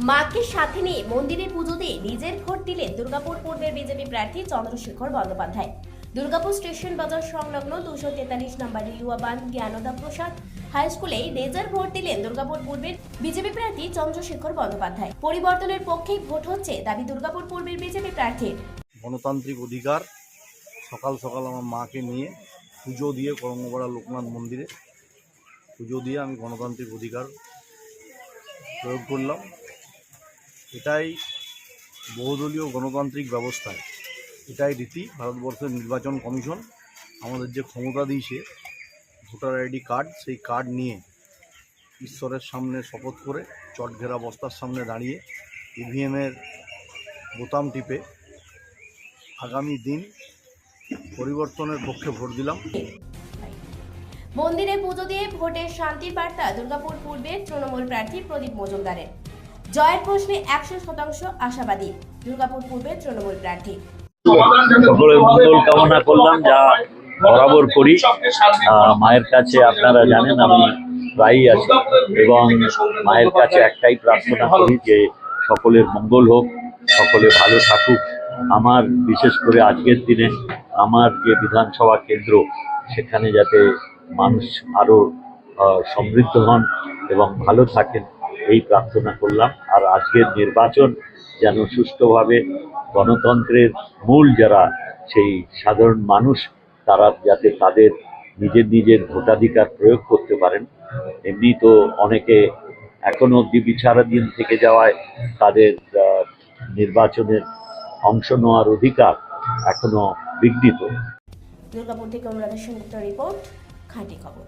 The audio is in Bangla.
মাকে সাথে নিয়ে মন্দিরে পুজো দিয়ে নিজের ভোট দিলেন দুর্গাপুর পূর্বের বিজেপি প্রার্থী চন্দ্রশেখর বন্দ্যোপাধ্যায়। দুর্গাপুর স্টেশন বাজার সংলগ্ন 243 নম্বর লিলুয়াবান জ্ঞানদা প্রসাদ হাই স্কুলে নিজের ভোট দিলেন দুর্গাপুর পূর্বের বিজেপি প্রার্থী চন্দ্রশেখর বন্দ্যোপাধ্যায়। পরিবর্তনের পক্ষেই ভোট হচ্ছে দাবি দুর্গাপুর পূর্বের বিজেপি প্রার্থীর। গণতান্ত্রিক অধিকার সকাল সকাল আমার মাকে নিয়ে পুজো দিয়ে করঙ্গপাড়া লোকনাথ মন্দিরে পুজো দিয়ে আমি গণতান্ত্রিক অধিকার প্রয়োগ করলাম। এটাই বহুদলীয় গণতান্ত্রিক ব্যবস্থায় এটাই রীতি। ভারতবর্ষের নির্বাচন কমিশন আমাদের যে ক্ষমতা দিয়েছে ভোটার আইডি কার্ড, সেই কার্ড নিয়ে ঈশ্বরের সামনে শপথ করে চটঘেরা বস্তার সামনে দাঁড়িয়ে ইভিএমের বোতাম টিপে আগামী দিন পরিবর্তনের পক্ষে ভোট দিলাম। মন্দিরে পুজো দিয়ে ভোটের শান্তির বার্তা দুর্গাপুর পূর্বের তৃণমূল প্রার্থী প্রদীপ মজুমদারের। জয়ের প্রশ্নে 100% আশাবাদী দুর্গাপুর পূর্বের তৃণমূল প্রার্থী। সকলের মঙ্গল কামনা করলাম, যা বরাবর করি। মায়ের কাছে আপনারা জানেন আমি প্রায়ই আছি এবং মায়ের কাছে একটাই প্রার্থনা করি যে সকলের মঙ্গল হোক, সকলে ভালো থাকুক। আমার বিশেষ করে আজকের দিনে আমার যে বিধানসভা কেন্দ্র, সেখানে যাতে মানুষ আরও সমৃদ্ধ হন এবং ভালো থাকেন, এই প্রার্থনা করলাম। আর আজকের নির্বাচন যেন সুষ্ঠুভাবে গণতন্ত্রের মূল যারা সেই সাধারণ মানুষ, তারা যাতে তাদের নিজের নিজের ভোটাধিকার প্রয়োগ করতে পারেন। এমনি তো অনেকে এখনো অবধি বিচারাধীন থেকে যাওয়ায় তাদের নির্বাচনের অংশ নেওয়ার অধিকার এখনো বিঘ্নিত। দুর্গাপুর থেকে অনুরাধা সেনগুপ্ত রিপোর্ট, খাঁটি খবর।